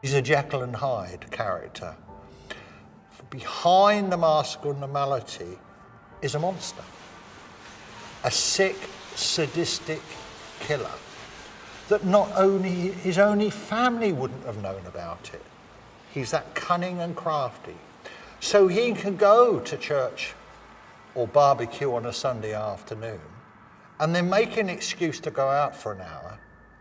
He's a Jekyll and Hyde character. Behind the mask of normality is a monster. A sick, sadistic killer that not only his own family wouldn't have known about it. He's that cunning and crafty. So he can go to church or barbecue on a Sunday afternoon and then make an excuse to go out for an hour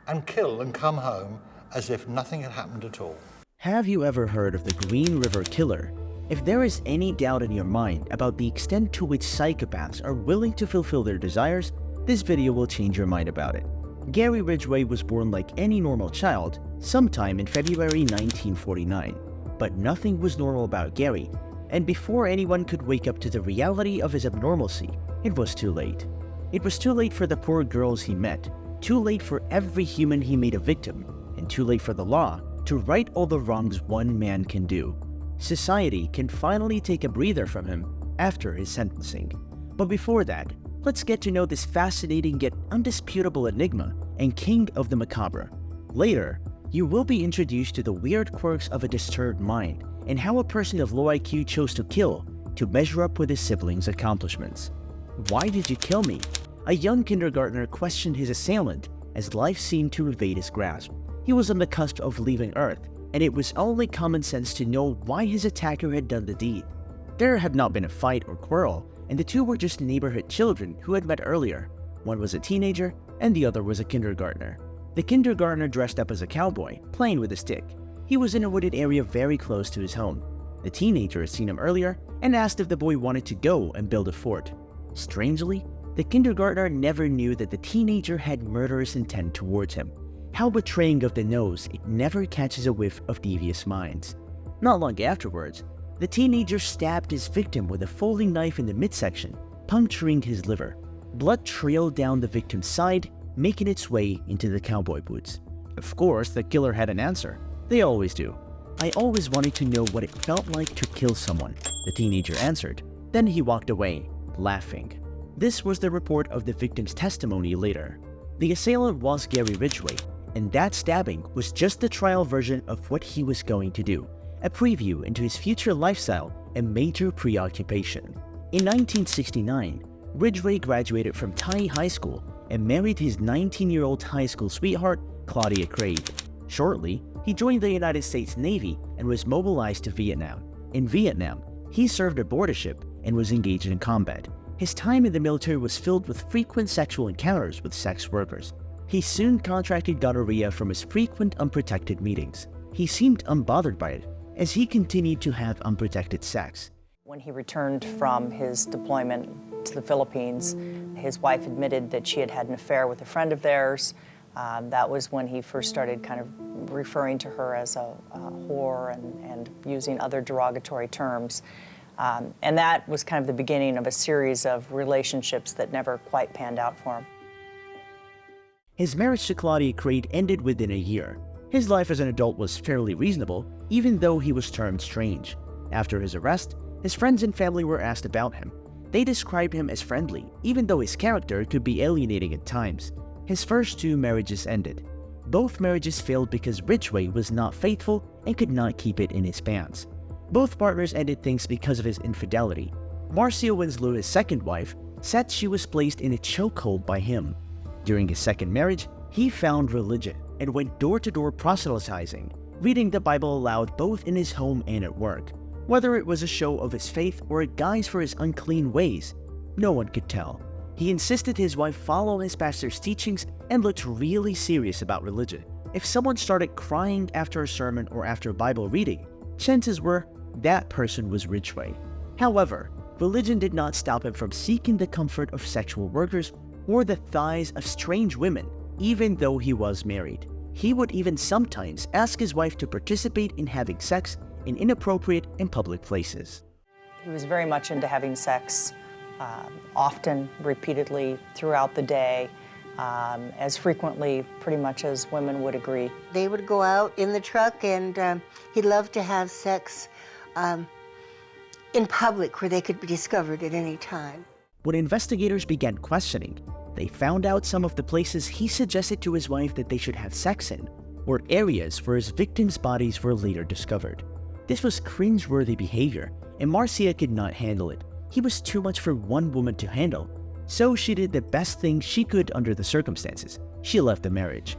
and kill and come home as if nothing had happened at all. Have you ever heard of the Green River Killer? If there is any doubt in your mind about the extent to which psychopaths are willing to fulfill their desires, this video will change your mind about it. Gary Ridgway was born like any normal child sometime in February 1949, but nothing was normal about Gary, and before anyone could wake up to the reality of his abnormalcy, it was too late. It was too late for the poor girls he met, too late for every human he made a victim, and too late for the law to right all the wrongs one man can do. Society can finally take a breather from him after his sentencing. But before that, let's get to know this fascinating yet undisputable enigma and king of the macabre. Later, you will be introduced to the weird quirks of a disturbed mind and how a person of low IQ chose to kill to measure up with his siblings' accomplishments. Why did you kill me? A young kindergartner questioned his assailant as life seemed to evade his grasp. He was on the cusp of leaving Earth, and it was only common sense to know why his attacker had done the deed. There had not been a fight or quarrel, and the two were just neighborhood children who had met earlier. One was a teenager, and the other was a kindergartner. The kindergartner dressed up as a cowboy, playing with a stick. He was in a wooded area very close to his home. The teenager had seen him earlier and asked if the boy wanted to go and build a fort. Strangely, the kindergartner never knew that the teenager had murderous intent towards him. How betraying of the nose, it never catches a whiff of devious minds. Not long afterwards, the teenager stabbed his victim with a folding knife in the midsection, puncturing his liver. Blood trailed down the victim's side, making its way into the cowboy boots. Of course, the killer had an answer. They always do. "I always wanted to know what it felt like to kill someone," the teenager answered. Then he walked away, laughing. This was the report of the victim's testimony later. The assailant was Gary Ridgway, and that stabbing was just the trial version of what he was going to do, a preview into his future lifestyle and major preoccupation. In 1969, Ridgway graduated from Thai High School and married his 19-year-old high school sweetheart, Claudia Craig. Shortly, he joined the United States Navy and was mobilized to Vietnam. In Vietnam, he served aboard a ship and was engaged in combat. His time in the military was filled with frequent sexual encounters with sex workers. He soon contracted gonorrhea from his frequent unprotected meetings. He seemed unbothered by it, as he continued to have unprotected sex. When he returned from his deployment to the Philippines, his wife admitted that she had had an affair with a friend of theirs. That was when he first started kind of referring to her as a whore and using other derogatory terms. And that was kind of the beginning of a series of relationships that never quite panned out for him. His marriage to Claudia Craig ended within a year. His life as an adult was fairly reasonable, even though he was termed strange. After his arrest, his friends and family were asked about him. They described him as friendly, even though his character could be alienating at times. His first two marriages ended. Both marriages failed because Ridgway was not faithful and could not keep it in his pants. Both partners ended things because of his infidelity. Marcia Winslow, his second wife, said she was placed in a chokehold by him. During his second marriage, he found religion and went door-to-door proselytizing, reading the Bible aloud both in his home and at work. Whether it was a show of his faith or a guise for his unclean ways, no one could tell. He insisted his wife follow his pastor's teachings and looked really serious about religion. If someone started crying after a sermon or after Bible reading, chances were that person was Ridgway. However, religion did not stop him from seeking the comfort of sexual workers or the thighs of strange women, even though he was married. He would even sometimes ask his wife to participate in having sex in inappropriate and public places. He was very much into having sex, often, repeatedly, throughout the day, as frequently, pretty much as women would agree. They would go out in the truck, and he loved to have sex in public where they could be discovered at any time. When investigators began questioning, they found out some of the places he suggested to his wife that they should have sex in or areas where his victims' bodies were later discovered. This was cringeworthy behavior, and Marcia could not handle it. He was too much for one woman to handle, so she did the best thing she could under the circumstances. She left the marriage.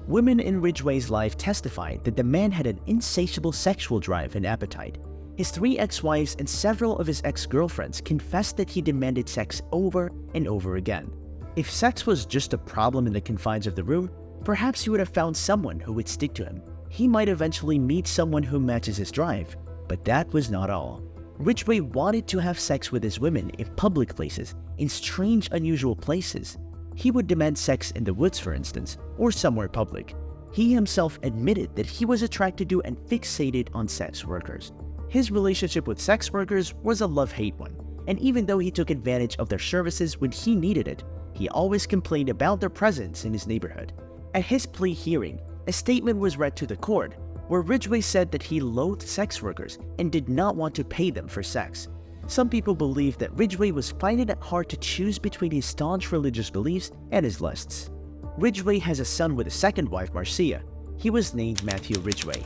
Women in Ridgway's life testified that the man had an insatiable sexual drive and appetite. His 3 ex-wives and several of his ex-girlfriends confessed that he demanded sex over and over again. If sex was just a problem in the confines of the room, perhaps he would have found someone who would stick to him. He might eventually meet someone who matches his drive, but that was not all. Ridgway wanted to have sex with his women in public places, in strange, unusual places. He would demand sex in the woods, for instance, or somewhere public. He himself admitted that he was attracted to and fixated on sex workers. His relationship with sex workers was a love-hate one, and even though he took advantage of their services when he needed it, he always complained about their presence in his neighborhood. At his plea hearing, a statement was read to the court where Ridgway said that he loathed sex workers and did not want to pay them for sex. Some people believe that Ridgway was finding it hard to choose between his staunch religious beliefs and his lusts. Ridgway has a son with a second wife, Marcia. He was named Matthew Ridgway.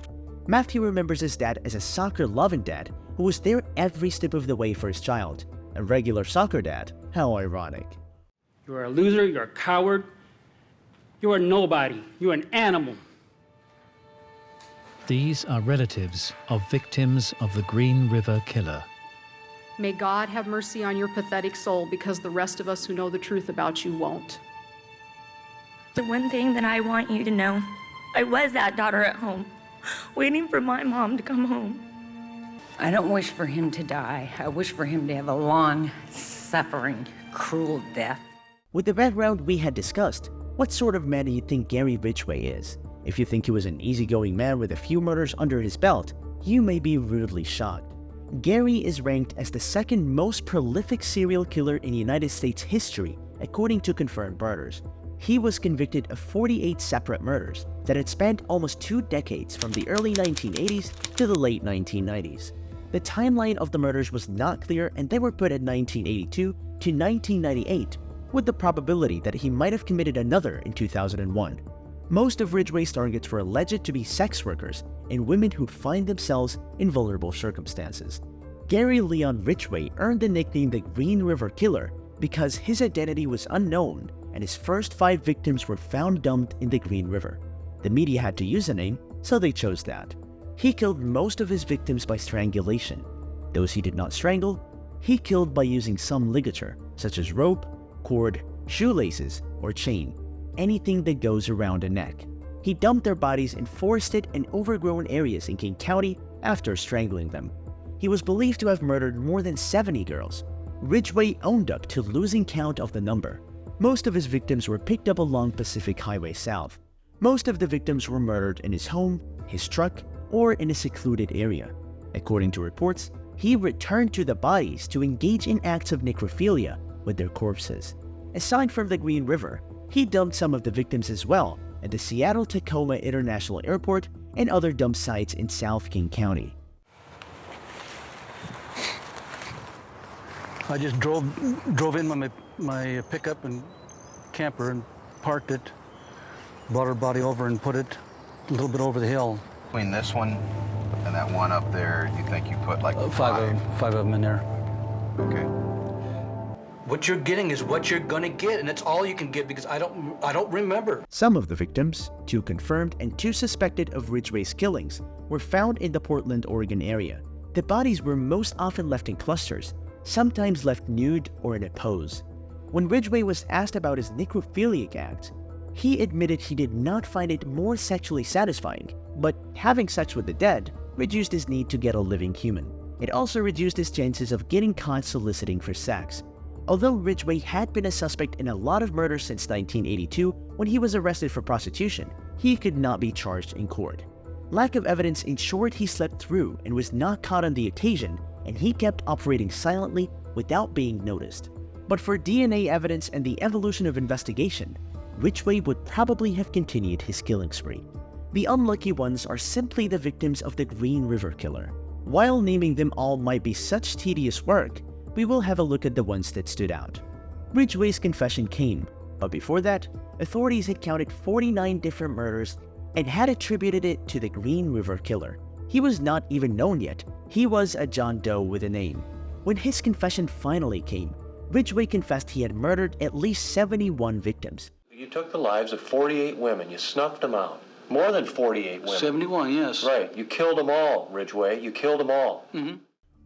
Matthew remembers his dad as a soccer-loving dad who was there every step of the way for his child. A regular soccer dad. How ironic. You are a loser, you're a coward, you are nobody, you're an animal. These are relatives of victims of the Green River Killer. May God have mercy on your pathetic soul, because the rest of us who know the truth about you won't. The one thing that I want you to know, I was that daughter at home, waiting for my mom to come home. I don't wish for him to die. I wish for him to have a long, suffering, cruel death. With the background we had discussed, what sort of man do you think Gary Ridgway is? If you think he was an easygoing man with a few murders under his belt, you may be rudely shocked. Gary is ranked as the second most prolific serial killer in United States history, according to confirmed murders. He was convicted of 48 separate murders that had spanned almost 2 decades from the early 1980s to the late 1990s. The timeline of the murders was not clear, and they were put at 1982 to 1998, with the probability that he might have committed another in 2001. Most of Ridgway's targets were alleged to be sex workers and women who find themselves in vulnerable circumstances. Gary Leon Ridgway earned the nickname the Green River Killer because his identity was unknown and his first 5 victims were found dumped in the Green River. The media had to use a name, so they chose that. He killed most of his victims by strangulation. Those he did not strangle, he killed by using some ligature, such as rope, cord, shoelaces, or chain. Anything that goes around a neck. He dumped their bodies in forested and overgrown areas in King County after strangling them. He was believed to have murdered more than 70 girls. Ridgway owned up to losing count of the number. Most of his victims were picked up along Pacific Highway South. Most of the victims were murdered in his home, his truck, or in a secluded area. According to reports, he returned to the bodies to engage in acts of necrophilia with their corpses. Aside from the Green River, he dumped some of the victims as well at the Seattle-Tacoma International Airport and other dump sites in South King County. I just drove in my pickup and camper and parked it, brought her body over and put it a little bit over the hill. Between this one and that one up there, you think you put like five of them in there. Okay. What you're getting is what you're gonna get, and it's all you can get because I don't remember. Some of the victims, 2 confirmed and 2 suspected of Ridgway's killings, were found in the Portland, Oregon area. The bodies were most often left in clusters, sometimes left nude or in a pose. When Ridgway was asked about his necrophiliac act, he admitted he did not find it more sexually satisfying, but having sex with the dead reduced his need to get a living human. It also reduced his chances of getting caught soliciting for sex. Although Ridgway had been a suspect in a lot of murders since 1982 when he was arrested for prostitution, he could not be charged in court. Lack of evidence ensured he slept through and was not caught on the occasion, and he kept operating silently without being noticed. But for DNA evidence and the evolution of investigation, Ridgway would probably have continued his killing spree. The unlucky ones are simply the victims of the Green River Killer. While naming them all might be such tedious work, we will have a look at the ones that stood out. Ridgway's confession came, but before that, authorities had counted 49 different murders and had attributed it to the Green River Killer. He was not even known yet. He was a John Doe with a name. When his confession finally came, Ridgway confessed he had murdered at least 71 victims. You took the lives of 48 women. You snuffed them out. More than 48 women. 71, yes. Right. You killed them all, Ridgway. You killed them all.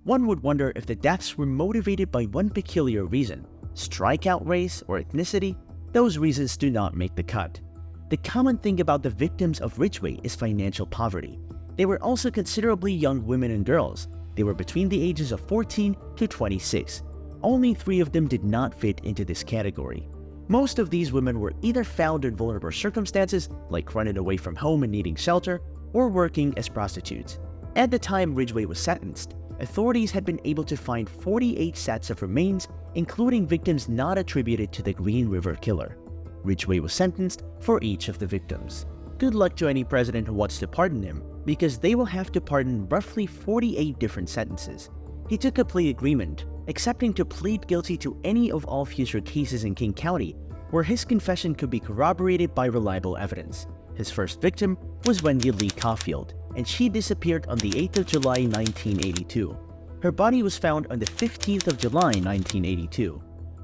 One would wonder if the deaths were motivated by one peculiar reason: strikeout race or ethnicity. Those reasons do not make the cut. The common thing about the victims of Ridgway is financial poverty. They were also considerably young women and girls. They were between the ages of 14 to 26. Only 3 of them did not fit into this category. Most of these women were either found in vulnerable circumstances, like running away from home and needing shelter, or working as prostitutes. At the time Ridgway was sentenced, authorities had been able to find 48 sets of remains, including victims not attributed to the Green River Killer. Ridgway was sentenced for each of the victims. Good luck to any president who wants to pardon him, because they will have to pardon roughly 48 different sentences. He took a plea agreement, accepting to plead guilty to any of all future cases in King County where his confession could be corroborated by reliable evidence. His first victim was Wendy Lee Caulfield, and she disappeared on the 8th of July 1982. Her body was found on the 15th of July 1982.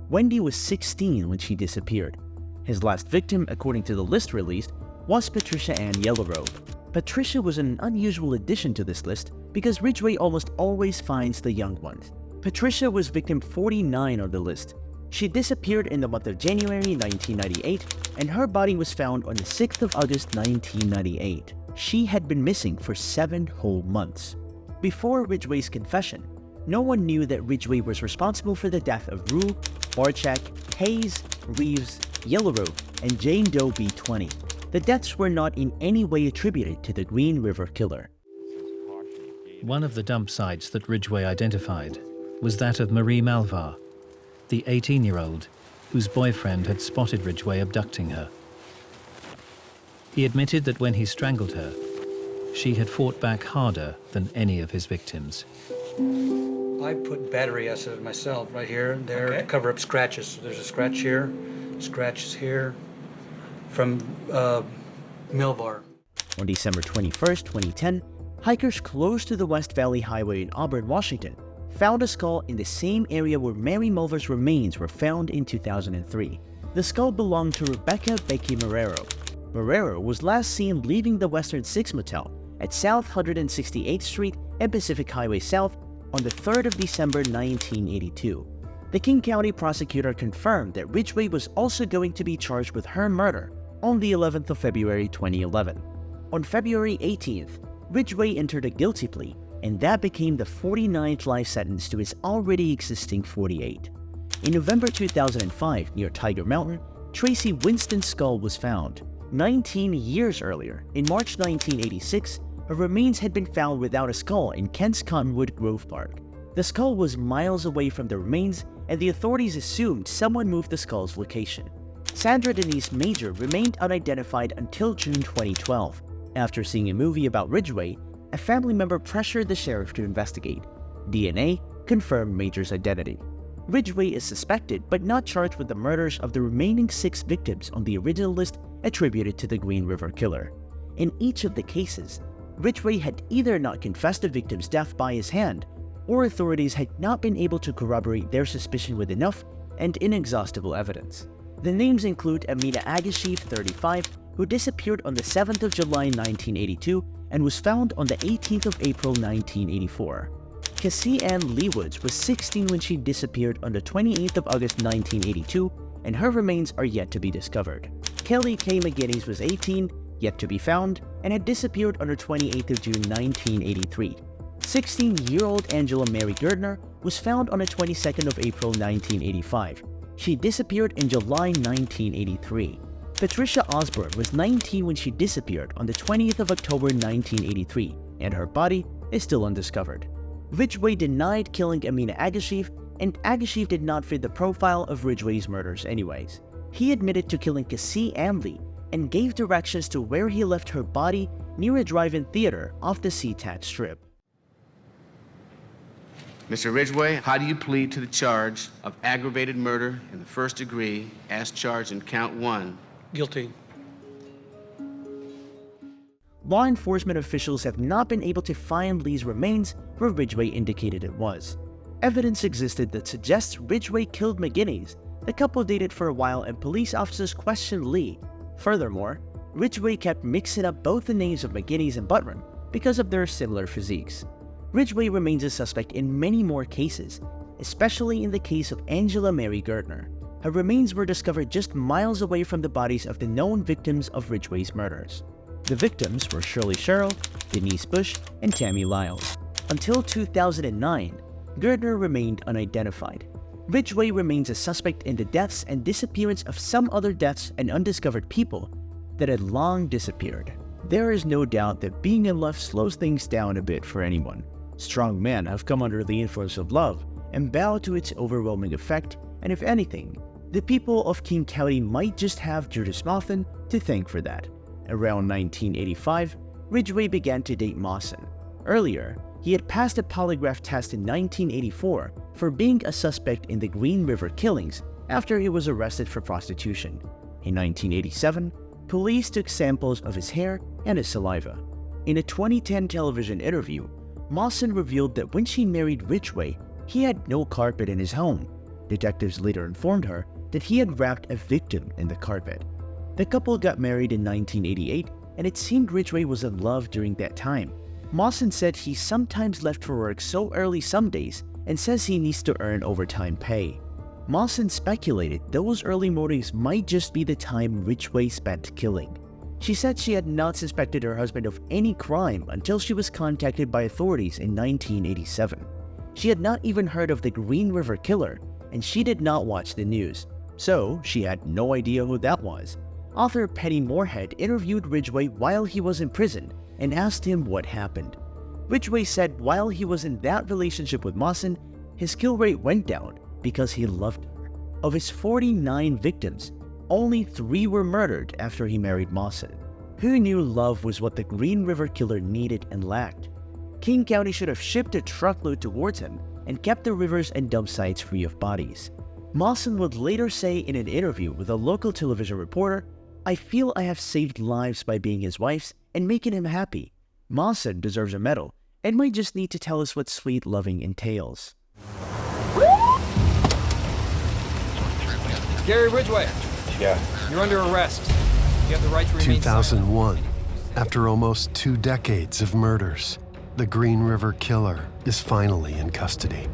Wendy was 16 when she disappeared. His last victim, according to the list released, was Patricia Ann Yellowrobe. Patricia was an unusual addition to this list because Ridgway almost always finds the young ones. Patricia was victim 49 on the list. She disappeared in the month of January 1998, and her body was found on the 6th of August 1998. She had been missing for 7 whole months. Before Ridgway's confession, no one knew that Ridgway was responsible for the death of Rue, Barchak, Hayes, Reeves, Yellowrobe, and Jane Doe B20. The deaths were not in any way attributed to the Green River Killer. One of the dump sites that Ridgway identified was that of Marie Malvar, the 18-year-old whose boyfriend had spotted Ridgway abducting her. He admitted that when he strangled her, she had fought back harder than any of his victims. I put battery acid myself right here and there to cover up scratches. So there's a scratch here, scratches here from Milvar. On December 21st, 2010, hikers close to the West Valley Highway in Auburn, Washington, found a skull in the same area where Mary Mulver's remains were found in 2003. The skull belonged to Rebecca Becky Marrero. Marrero was last seen leaving the Western Six Motel at South 168th Street and Pacific Highway South on the 3rd of December 1982. The King County prosecutor confirmed that Ridgway was also going to be charged with her murder on the 11th of February 2011. On February 18th, Ridgway entered a guilty plea, and that became the 49th life sentence to his already existing 48. In November 2005, near Tiger Mountain, Tracy Winston's skull was found. 19 years earlier, in March 1986, her remains had been found without a skull in Kent's Cottonwood Grove Park. The skull was miles away from the remains, and the authorities assumed someone moved the skull's location. Sandra Denise Major remained unidentified until June 2012. After seeing a movie about Ridgway, a family member pressured the sheriff to investigate. DNA confirmed Major's identity. Ridgway is suspected but not charged with the murders of the remaining 6 victims on the original list attributed to the Green River Killer. In each of the cases, Ridgway had either not confessed the victim's death by his hand, or authorities had not been able to corroborate their suspicion with enough and inexhaustible evidence. The names include Amina Agashev, 35, who disappeared on the 7th of July 1982 and was found on the 18th of April 1984. Cassie Ann Leewoods was 16 when she disappeared on the 28th of August 1982, and her remains are yet to be discovered. Kelly K. McGinnis was 18, yet to be found, and had disappeared on the 28th of June 1983. 16-year-old Angela Mary Gardner was found on the 22nd of April 1985. She disappeared in July 1983. Patricia Osborne was 19 when she disappeared on the 20th of October 1983, and her body is still undiscovered. Ridgway denied killing Amina Agashev, and Agashev did not fit the profile of Ridgway's murders anyways. He admitted to killing Cassie Ann Lee and gave directions to where he left her body near a drive-in theater off the SeaTac Strip. Mr. Ridgway, how do you plead to the charge of aggravated murder in the first degree as charged in count 1? Guilty. law enforcement officials have not been able to find Lee's remains where Ridgway indicated it was. Evidence existed that suggests Ridgway killed McGinnis. The couple dated for a while and police officers questioned Lee. Furthermore, Ridgway kept mixing up both the names of McGinnis and Buttram because of their similar physiques. Ridgway remains a suspect in many more cases, especially in the case of Angela Mary Gertner. Her remains were discovered just miles away from the bodies of the known victims of Ridgway's murders. The victims were Shirley Sherrill, Denise Bush, and Tammy Lyles. Until 2009, Gertner remained unidentified. Ridgway remains a suspect in the deaths and disappearance of some other deaths and undiscovered people that had long disappeared. There is no doubt that being in love slows things down a bit for anyone. Strong men have come under the influence of love and bow to its overwhelming effect, and if anything, the people of King County might just have Judith Mawson to thank for that. Around 1985, Ridgway began to date Mawson. Earlier, he had passed a polygraph test in 1984 for being a suspect in the Green River killings after he was arrested for prostitution. In 1987, police took samples of his hair and his saliva. In a 2010 television interview, Mawson revealed that when she married Ridgway, he had no carpet in his home. Detectives later informed her that he had wrapped a victim in the carpet. The couple got married in 1988, and it seemed Ridgway was in love during that time. Mawson said he sometimes left for work so early some days and says he needs to earn overtime pay. Mawson speculated those early motives might just be the time Ridgway spent killing. She said she had not suspected her husband of any crime until she was contacted by authorities in 1987. She had not even heard of the Green River Killer, and she did not watch the news, so she had no idea who that was. Author Penny Moorhead interviewed Ridgway while he was in prison and asked him what happened. Ridgway said while he was in that relationship with Mawson, his kill rate went down because he loved her. Of his 49 victims, only 3 were murdered after he married Mawson. Who knew love was what the Green River Killer needed and lacked? King County should have shipped a truckload towards him and kept the rivers and dump sites free of bodies. Mawson would later say in an interview with a local television reporter, "I feel I have saved lives by being his wife and making him happy. Mawson deserves a medal and might just need to tell us what sweet loving entails." Gary Ridgway. Yeah. You're under arrest. You have the right to remain silent. 2001. After almost 2 decades of murders, the Green River Killer is finally in custody.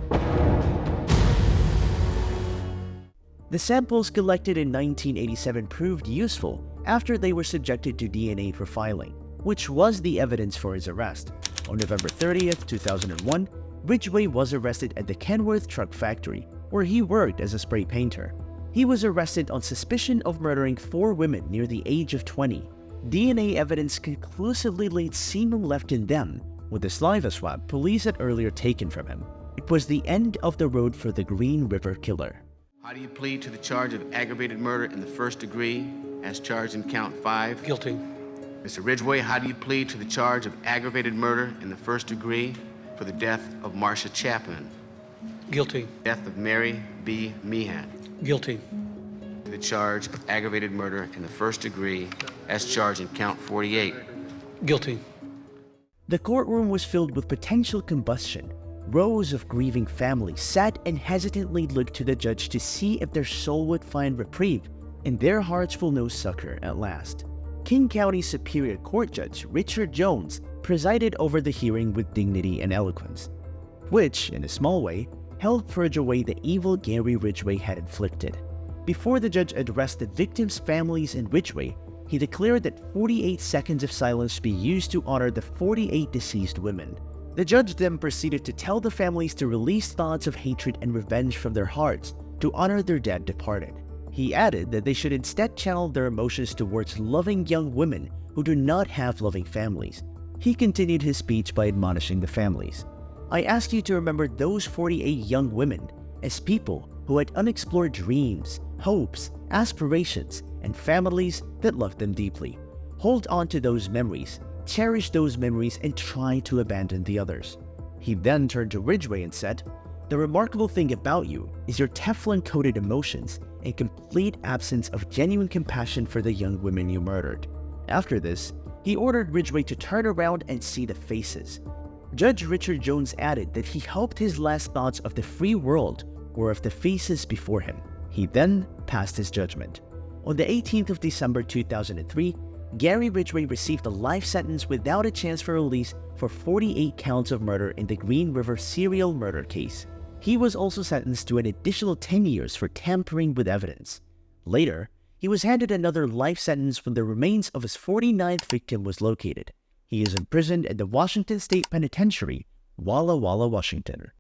The samples collected in 1987 proved useful after they were subjected to DNA profiling, which was the evidence for his arrest. On November 30th, 2001, Ridgway was arrested at the Kenworth Truck Factory, where he worked as a spray painter. He was arrested on suspicion of murdering 4 women near the age of 20. DNA evidence conclusively laid semen left in them, with the saliva swab police had earlier taken from him. It was the end of the road for the Green River Killer. How do you plead to the charge of aggravated murder in the first degree, as charged in count 5? Guilty. Mr. Ridgway, how do you plead to the charge of aggravated murder in the first degree for the death of Marcia Chapman? Guilty. Death of Mary B. Meehan. Guilty. To the charge of aggravated murder in the first degree, as charged in count 48. Guilty. The courtroom was filled with potential combustion. Rows of grieving families sat and hesitantly looked to the judge to see if their soul would find reprieve, and their hearts will know succor at last. King County Superior Court Judge Richard Jones presided over the hearing with dignity and eloquence, which, in a small way, helped purge away the evil Gary Ridgway had inflicted. Before the judge addressed the victims' families and Ridgway, he declared that 48 seconds of silence be used to honor the 48 deceased women. The judge then proceeded to tell the families to release thoughts of hatred and revenge from their hearts to honor their dead departed. He added that they should instead channel their emotions towards loving young women who do not have loving families. He continued his speech by admonishing the families. "I ask you to remember those 48 young women as people who had unexplored dreams, hopes, aspirations, and families that loved them deeply. Hold on to those memories, cherish those memories, and try to abandon the others." He then turned to Ridgway and said, "The remarkable thing about you is your Teflon-coated emotions and complete absence of genuine compassion for the young women you murdered." After this, He ordered Ridgway to turn around and see the faces. Judge Richard Jones added that he hoped his last thoughts of the free world were of the faces before him. He then passed his judgment. On the 18th of December 2003, Gary Ridgway received a life sentence without a chance for release for 48 counts of murder in the Green River serial murder case. He was also sentenced to an additional 10 years for tampering with evidence. Later, he was handed another life sentence when the remains of his 49th victim was located. He is imprisoned at the Washington State Penitentiary, Walla Walla, Washington.